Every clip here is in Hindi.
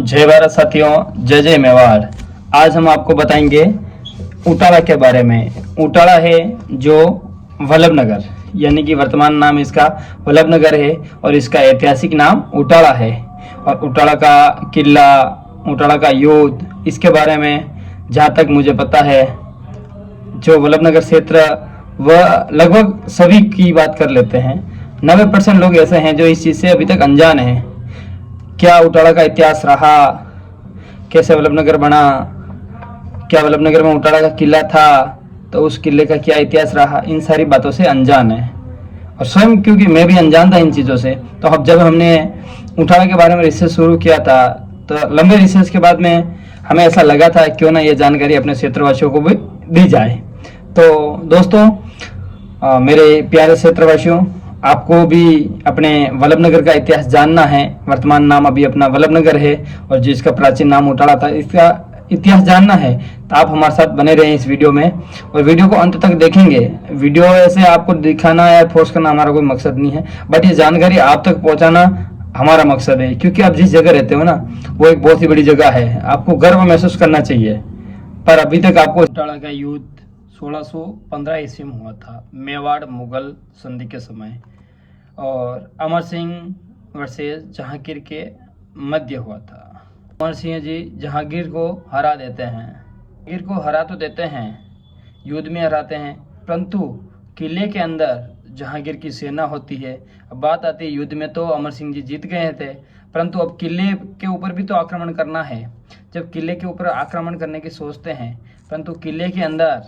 जय भारत साथियों, जय जय मेवाड़। आज हम आपको बताएंगे उटाला के बारे में। उटाला है जो वल्लभ नगर, यानी कि वर्तमान नाम इसका वल्लभ नगर है और इसका ऐतिहासिक नाम उटाला है। और उटाला का किला, उटाला का युद्ध, इसके बारे में जहाँ तक मुझे पता है, जो वल्लभ नगर क्षेत्र वह लगभग सभी की बात कर लेते हैं। 90% लोग ऐसे हैं जो इस चीज़ से अभी तक अनजान हैं। क्या उटाला का इतिहास रहा, कैसे वल्लभ नगर बना, क्या वल्लभ नगर में उटाला का किला था तो उस किले का क्या इतिहास रहा, इन सारी बातों से अनजान है। और स्वयं क्योंकि मैं भी अनजान था इन चीज़ों से, तो अब जब हमने उटाला के बारे में रिसर्च शुरू किया था तो लंबे रिसर्च के बाद में हमें ऐसा लगा था क्यों ना ये जानकारी अपने क्षेत्रवासियों को भी दी जाए। तो दोस्तों, मेरे प्यारे क्षेत्रवासियों, आपको भी अपने वल्लभ नगर का इतिहास जानना है। वर्तमान नाम अभी अपना वल्लभ नगर है और जिसका प्राचीन नाम उटाला था, इसका इतिहास जानना है तो आप हमारे साथ बने रहें इस वीडियो में और वीडियो को अंत तक देखेंगे। वीडियो ऐसे आपको दिखाना या फोर्स करना हमारा कोई मकसद नहीं है, बट ये जानकारी आप तक पहुंचाना हमारा मकसद है। क्योंकि आप जिस जगह रहते हो ना, वो एक बहुत ही बड़ी जगह है, आपको गर्व महसूस करना चाहिए। पर अभी तक आपको उटाला का युद्ध 1615 ईस्वी में हुआ था, मेवाड़ मुगल संधि के समय, और अमर सिंह वर्सेस जहांगीर के मध्य हुआ था। अमर सिंह जी जहांगीर को हरा देते हैं। जहांगीर को हरा तो देते हैं, युद्ध में हराते हैं, परंतु किले के अंदर जहांगीर की सेना होती है। अब बात आती है युद्ध में तो अमर सिंह जी जीत गए थे, परंतु अब किले के ऊपर भी तो आक्रमण करना है। जब किले के ऊपर आक्रमण करने की सोचते हैं, परंतु किले के अंदर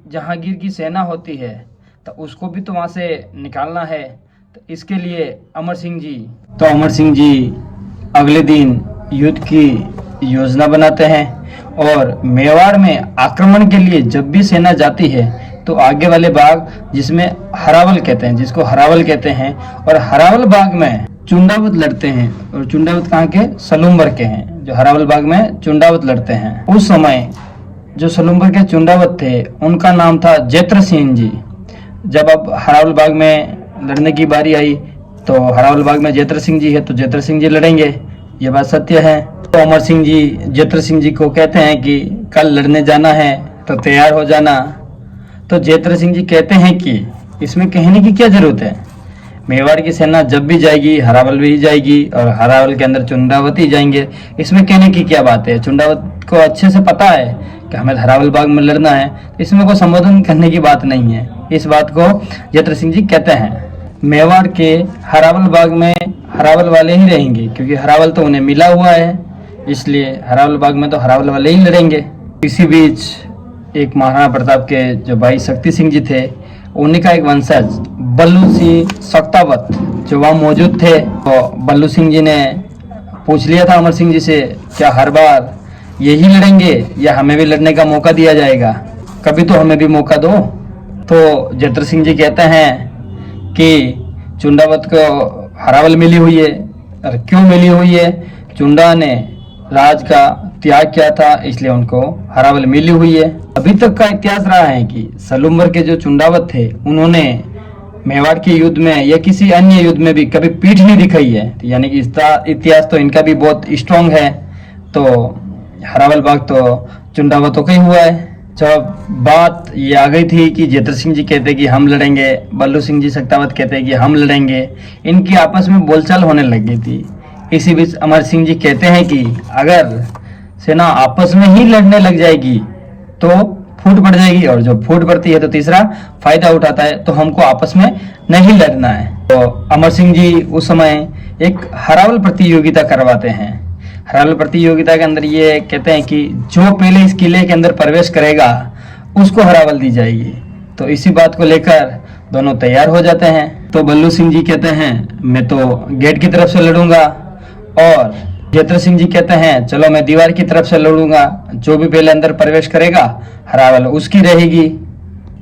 जहांगीर की सेना होती है तो उसको भी तो वहाँ से निकालना है। तो इसके लिए अमर सिंह जी अगले दिन युद्ध की योजना बनाते हैं और मेवाड़ में आक्रमण के लिए जब भी सेना जाती है तो आगे वाले बाग, जिसमें हरावल कहते हैं, जिसको हरावल कहते हैं, और हरावल बाग में चुंडावत लड़ते हैं। और चुंडावत कहाँ के? सलूम्बर के हैं, जो हरावल बाग में चुंडावत लड़ते हैं। उस समय जो सलूम्बर के चुंडावत थे उनका नाम था जैत्र सिंह जी। जब अब हरावल बाग में लड़ने की बारी आई तो हरावल बाग में जैत्र सिंह जी है तो जैत्र सिंह जी लड़ेंगे, ये बात सत्य है। तो अमर सिंह जी जैत्र सिंह जी को कहते हैं कि कल लड़ने जाना है तो तैयार हो जाना। तो जैत्र सिंह जी कहते हैं कि इसमें कहने की क्या जरूरत है, मेवाड़ की सेना जब भी जाएगी हरावल भी जाएगी और हरावल के अंदर चुंडावत ही जाएंगे, इसमें कहने की क्या बात है। चुंडावत को अच्छे से पता है कि हमें हरावल बाग में लड़ना है, इसमें कोई संबोधन करने की बात नहीं है। इस बात को जैत्र सिंह जी कहते हैं। मेवाड़ के हरावल बाग में हरावल वाले ही रहेंगे, क्योंकि हरावल तो उन्हें मिला हुआ है, इसलिए हरावल बाग में तो हरावल वाले ही लड़ेंगे। इसी बीच एक महाराणा प्रताप के जो भाई शक्ति सिंह जी थे, उन्हीं का एक वंशज बल्लू सिंह सक्तावत जो वहाँ मौजूद थे, तो बल्लू सिंह जी ने पूछ लिया था अमर सिंह जी से, क्या हर बार यही लड़ेंगे या हमें भी लड़ने का मौका दिया जाएगा, कभी तो हमें भी मौका दो। तो जैत्र सिंह जी कहते हैं कि चुंडावत को हरावल मिली हुई है, और क्यों मिली हुई है, चुंडा ने राज का त्याग किया था इसलिए उनको हरावल मिली हुई है। अभी तक का इतिहास रहा है कि सलूम्बर के जो चुंडावत थे उन्होंने मेवाड़ के युद्ध में या किसी अन्य युद्ध में भी कभी पीठ नहीं दिखाई है, यानी कि इसका इतिहास तो इनका भी बहुत स्ट्रॉन्ग है। तो हरावल बाग तो चुंडावतों का ही हुआ है। जब बात ये आ गई थी कि जैत्र सिंह जी कहते कि हम लड़ेंगे, बल्लू सिंह जी सक्तावत कहते कि हम लड़ेंगे, इनकी आपस में बोलचाल होने लग गई थी। इसी बीच अमर सिंह जी कहते हैं कि अगर सेना आपस में ही लड़ने लग जाएगी तो फूट पड़ जाएगी, और जो फूट पड़ती है तो तीसरा फायदा उठाता है, तो हमको आपस में नहीं लड़ना है। तो अमर सिंह जी उस समय एक हरावल प्रतियोगिता करवाते हैं। हरावल प्रतियोगिता के अंदर ये कहते हैं कि जो पहले इस किले के अंदर प्रवेश करेगा उसको हरावल दी जाएगी। तो इसी बात को लेकर दोनों तैयार हो जाते हैं। तो बल्लू सिंह जी कहते हैं मैं तो गेट की तरफ से लड़ूंगा, और जैत्र सिंह जी कहते हैं चलो मैं दीवार की तरफ से लड़ूंगा, जो भी पहले अंदर प्रवेश करेगा हरावल उसकी रहेगी।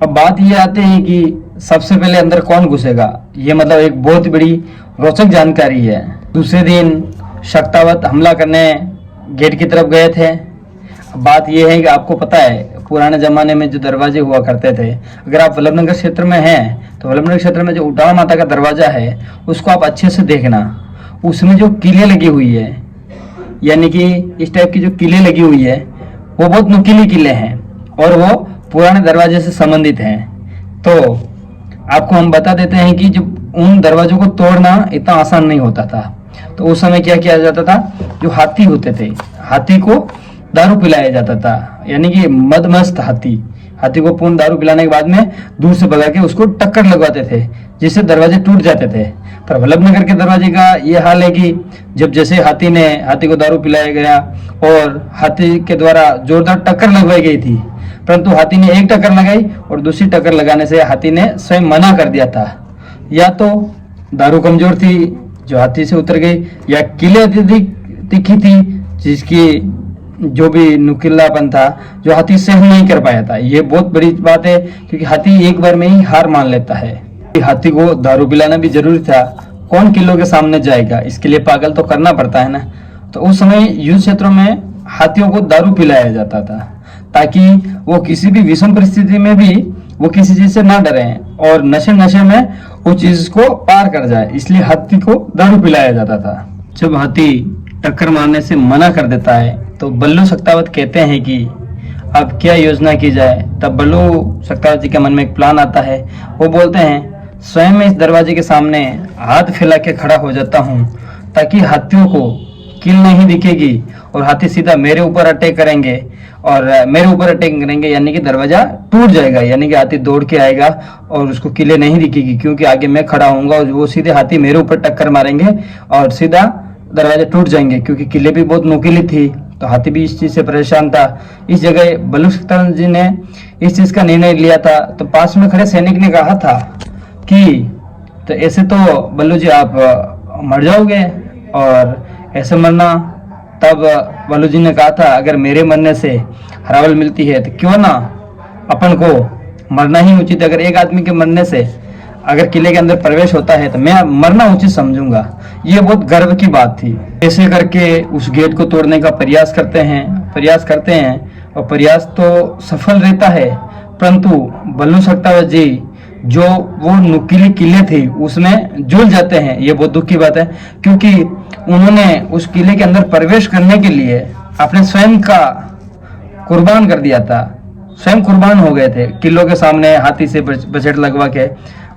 अब बात ये आती है कि सबसे पहले अंदर कौन घुसेगा, ये मतलब एक बहुत बड़ी रोचक जानकारी है। दूसरे दिन सक्तावत हमला करने गेट की तरफ गए थे। बात यह है कि आपको पता है पुराने जमाने में जो दरवाजे हुआ करते थे, अगर आप वल्लभ नगर क्षेत्र में हैं तो वल्लभ नगर क्षेत्र में जो उटाला माता का दरवाजा है उसको आप अच्छे से देखना, उसमें जो कीलें लगी हुई है यानी कि इस टाइप की जो किले लगी हुई है वो बहुत नुकीली किले हैं और वो पुराने दरवाजे से संबंधित हैं। तो आपको हम बता देते हैं कि जब उन दरवाजों को तोड़ना इतना आसान नहीं होता था, तो उस समय क्या किया जाता था, जो हाथी होते थे, हाथी को दारू पिलाया जाता था, यानी कि मदमस्त हाथी को पूर्ण दारू पिलाने के बाद में दूर से भगा के उसको टक्कर लगवाते थे, जिससे दरवाजे टूट जाते थे। पर वल्लभनगर के दरवाजे का ये हाल है कि जब जैसे हाथी को दारू पिलाया गया और हाथी के द्वारा जोरदार टक्कर लगवाई गई थी, परंतु हाथी ने एक टक्कर लगाई और दूसरी टक्कर लगाने से हाथी ने स्वयं मना कर दिया था। या तो दारू कमजोर थी जो हाथी से उतर गई, या किले अत्यधिक तीखी थी जिसकी जो भी नुकीलापन था जो हाथी सहन नहीं कर पाया था। ये बहुत बड़ी बात है क्योंकि हाथी एक बार में ही हार मान लेता है। हाथी को दारू पिलाना भी जरूरी था, कौन किलों के सामने जाएगा, इसके लिए पागल तो करना पड़ता है ना। तो उस समय युद्ध क्षेत्रों में हाथियों को दारू पिलाया जाता था ताकि वो किसी भी विषम परिस्थिति में भी वो किसी चीज से ना डरे और नशे में उस चीज को पार कर जाए, इसलिए हाथी को दारू पिलाया जाता था। जब हाथी टक्कर मारने से मना कर देता है तो बल्लू सख्तावत कहते हैं कि अब क्या योजना की जाए। तब बल्लू सख्तावत जी के मन में एक प्लान आता है। वो बोलते हैं, स्वयं मैं इस दरवाजे के सामने हाथ फैला के खड़ा हो जाता हूँ ताकि हाथियों को किल नहीं दिखेगी और हाथी सीधा मेरे ऊपर अटैक करेंगे और मेरे ऊपर अटैक करेंगे, यानी कि दरवाजा टूट जाएगा, यानी कि हाथी दौड़ के आएगा और उसको किले नहीं दिखेगी क्योंकि आगे मैं खड़ा होऊंगा और वो सीधे हाथी मेरे ऊपर टक्कर मारेंगे और सीधा दरवाजे टूट जाएंगे क्योंकि किले भी बहुत नुकीली थी। तो हाथी भी इस चीज से परेशान था। इस जगह बल्लू सख्तावत जी ने इस चीज का निर्णय लिया था। तो पास में खड़े सैनिक ने कहा था कि तो ऐसे तो बल्लू जी आप मर जाओगे और ऐसे मरना। तब बल्लू जी ने कहा था, अगर मेरे मरने से हरावल मिलती है तो क्यों ना अपन को मरना ही उचित है। अगर एक आदमी के मरने से अगर किले के अंदर प्रवेश होता है तो मैं मरना उचित समझूंगा। ये बहुत गर्व की बात थी। ऐसे करके उस गेट को तोड़ने का प्रयास करते हैं और प्रयास तो सफल रहता है, परंतु बल्लू सख्तावत जी जो वो नुकीली किले थी उसमें झूल जाते हैं। ये बहुत दुख की बात है क्योंकि उन्होंने उस किले के अंदर प्रवेश करने के लिए अपने स्वयं का कुर्बान कर दिया था, स्वयं कुर्बान हो गए थे किलों के सामने हाथी से बचेट लगवा के,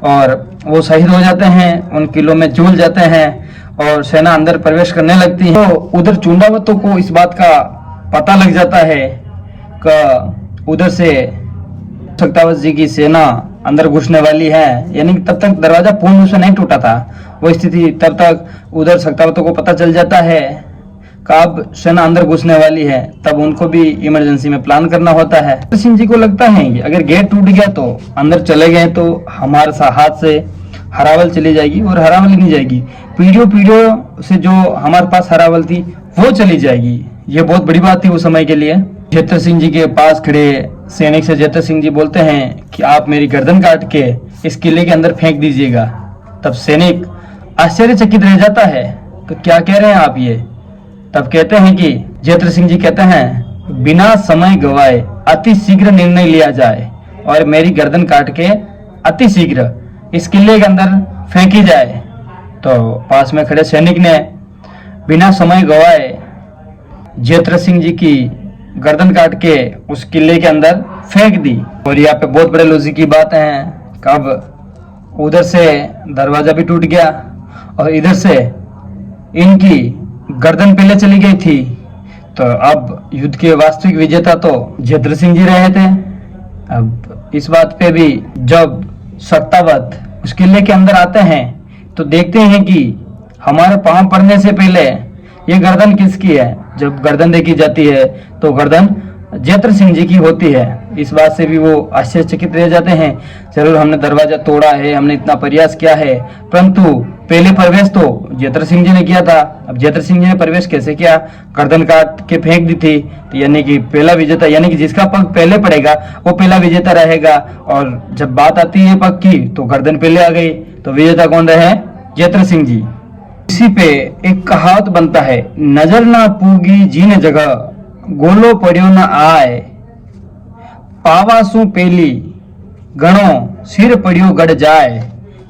और वो शहीद हो जाते हैं, उन किलों में झूल जाते हैं और सेना अंदर प्रवेश करने लगती है। तो उधर चुंडावतों को इस बात का पता लग जाता है कि उधर से सख्तावत जी की सेना अंदर घुसने वाली है, यानी कि तब तक दरवाजा पूर्ण रूप से नहीं टूटा था वो स्थिति। तब तक उधर सख्तावतों को पता चल जाता है कि अब सेना अंदर घुसने वाली है। तब उनको भी इमरजेंसी में प्लान करना होता है। सिंह जी को लगता है कि अगर गेट टूट गया तो अंदर चले गए तो हमारे हाथ से हरावल चली जाएगी और हरावल नहीं जाएगी, पीढ़ियों से जो हमारे पास हरावल थी वो चली जाएगी। ये बहुत बड़ी बात थी उस समय के लिए। जेतर सिंह जी के पास खड़े सैनिक से जेतर सिंह जी बोलते हैं कि आप मेरी गर्दन काट के इस किले के अंदर फेंक दीजिएगा। तब सैनिक आश्चर्यचकित रह जाता है कि क्या कह रहे हैं आप ये। तब कहते हैं कि जेतर सिंह जी कहते हैं, बिना समय गवाए अति शीघ्र निर्णय लिया जाए और मेरी गर्दन काट के अति शीघ्र इस किले के अंदर फेंकी जाए। तो पास में खड़े सैनिक ने बिना समय गवाए जेतर सिंह जी की गर्दन काट के उस किले के अंदर फेंक दी। और यहाँ पे बहुत बड़े लॉजिक की बात है, कब उधर से दरवाजा भी टूट गया और इधर से इनकी गर्दन पहले चली गई थी। तो अब युद्ध के वास्तविक विजेता तो जेतर सिंह जी रहे थे। अब इस बात पे भी जब सख्तावत उस किले के अंदर आते हैं तो देखते हैं कि हमारे पांव पड़ने से पहले ये गर्दन किसकी है। जब गर्दन देखी जाती है तो गर्दन जेतर सिंह जी की होती है। इस बात से भी वो आश्चर्यचकित रह जाते हैं। जरूर हमने दरवाजा तोड़ा है, हमने इतना प्रयास किया है, परंतु पहले प्रवेश तो जेतर सिंह जी ने किया था। अब जेतर सिंह जी ने प्रवेश कैसे किया, गर्दन काट के फेंक दी थी। तो यानी कि पहला विजेता, यानी कि जिसका पग पहले पड़ेगा वो पहला विजेता रहेगा। और जब बात आती है पग की तो गर्दन पहले आ गई, तो विजेता कौन रहे, जेतर सिंह जी। इसी पे एक कहावत बनता है, नजर ना पूगी जीने जगह गोलो पड़ियो न आए, पावासू पेली गणो सिर पड़ियो गड़ जाए।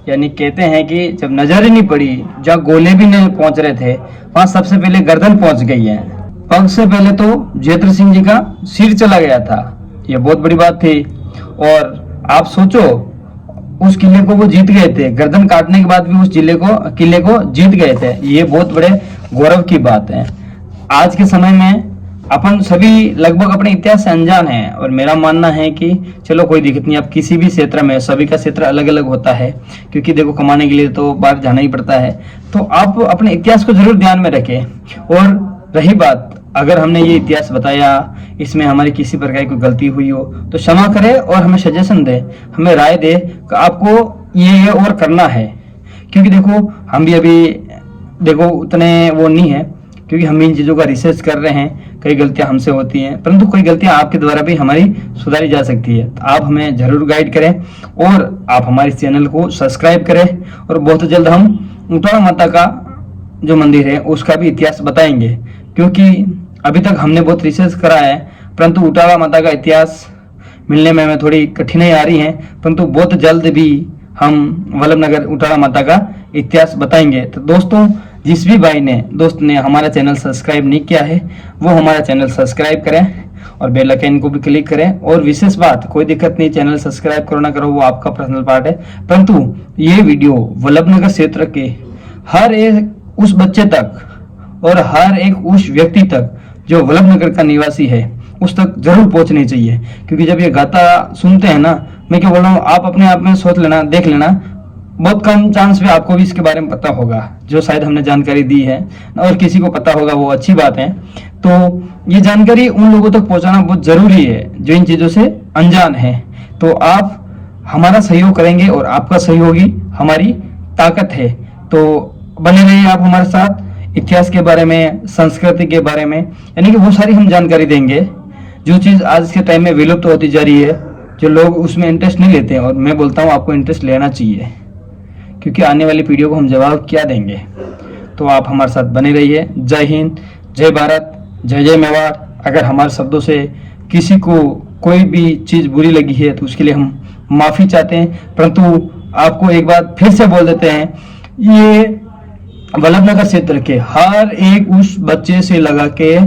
यानी कहते हैं कि जब नजर ही नहीं पड़ी, जहाँ गोले भी नहीं पहुंच रहे थे, वहां सबसे पहले गर्दन पहुंच गई है। पग से पहले तो जयद्रथ सिंह जी का सिर चला गया था, ये बहुत बड़ी बात थी। और आप सोचो, उस किले को वो जीत गए थे, गर्दन काटने के बाद भी उस किले को जीत गए थे। ये बहुत बड़े गौरव की बात है। आज के समय में अपन सभी लगभग अपने इतिहास से अनजान हैं, और मेरा मानना है कि चलो कोई दिक्कत नहीं, अब किसी भी क्षेत्र में सभी का क्षेत्र अलग अलग होता है, क्योंकि देखो कमाने के लिए तो बाहर जाना ही पड़ता है। तो आप अपने इतिहास को जरूर ध्यान में रखें। और रही बात, अगर हमने ये इतिहास बताया, इसमें हमारी किसी प्रकार की गलती हुई हो तो क्षमा करें, और हमें सजेशन दे, हमें राय दे कि आपको ये और करना है। क्योंकि देखो हम भी अभी देखो उतने वो नहीं है, क्योंकि हम इन चीज़ों का रिसर्च कर रहे हैं। कई गलतियां हमसे होती हैं, परंतु कई गलतियां आपके द्वारा भी हमारी सुधारी जा सकती है। तो आप हमें जरूर गाइड करें, और आप हमारे चैनल को सब्सक्राइब करें। और बहुत जल्द हम उटाड़ा माता का जो मंदिर है उसका भी इतिहास बताएंगे, क्योंकि अभी तक हमने बहुत रिसर्च करा है, परंतु उटाड़ा माता का इतिहास मिलने में हमें थोड़ी कठिनाई आ रही है। परंतु बहुत जल्द भी हम वल्लभनगर उटाड़ा माता का इतिहास बताएंगे। तो दोस्तों, जिस भी भाई ने दोस्त ने हमारा चैनल सब्सक्राइब नहीं किया है, वो हमारा चैनल सब्सक्राइब करें और बेल आइकन को भी क्लिक करें। और विशेष बात, कोई दिक्कत नहीं, चैनल सब्सक्राइब करो ना करो वो आपका पर्सनल पार्ट है, परंतु ये वीडियो वल्लभनगर क्षेत्र के हर एक उस बच्चे तक और हर एक उस व्यक्ति तक जो वल्लभनगर का निवासी है उस तक जरूर पहुंचनी चाहिए। क्योंकि जब ये गाथा सुनते हैं ना, मैं क्या बोल रहा हूँ, आप अपने आप में सोच लेना, देख लेना, बहुत कम चांस में आपको भी इसके बारे में पता होगा, जो शायद हमने जानकारी दी है, और किसी को पता होगा, वो अच्छी बात है। तो ये जानकारी उन लोगों तक पहुंचाना बहुत जरूरी है जो इन चीजों से अनजान है। तो आप हमारा सहयोग करेंगे, और आपका सहयोग ही हमारी ताकत है। तो बने रहिए आप हमारे साथ, इतिहास के बारे में, संस्कृति के बारे में, यानी कि वो सारी हम जानकारी देंगे जो चीज आज के टाइम में विलुप्त होती जा रही है, जो लोग उसमें इंटरेस्ट नहीं लेते हैं। और मैं बोलता हूँ आपको इंटरेस्ट लेना चाहिए, क्योंकि आने वाली पीढ़ियों को हम जवाब क्या देंगे। तो आप हमारे साथ बने रहिए। जय हिंद, जय भारत, जय जय मेवाड़। अगर हमारे शब्दों से किसी को कोई भी चीज़ बुरी लगी है तो उसके लिए हम माफ़ी चाहते हैं, परंतु आपको एक बात फिर से बोल देते हैं, ये वल्लभनगर क्षेत्र के हर एक उस बच्चे से लगा के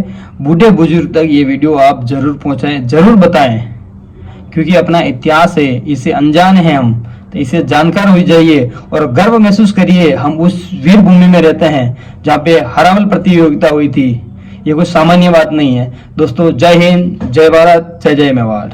बूढ़े बुजुर्ग तक ये वीडियो आप जरूर पहुंचाएं, जरूर बताएं, क्योंकि अपना इतिहास है, इसे अनजान है हम, तो इसे जानकार हो जाइए और गर्व महसूस करिए। हम उस वीर भूमि में रहते हैं जहाँ पे हरावल प्रतियोगिता हुई थी, ये कोई सामान्य बात नहीं है। दोस्तों, जय हिंद, जय भारत, जय जय मेवाड़।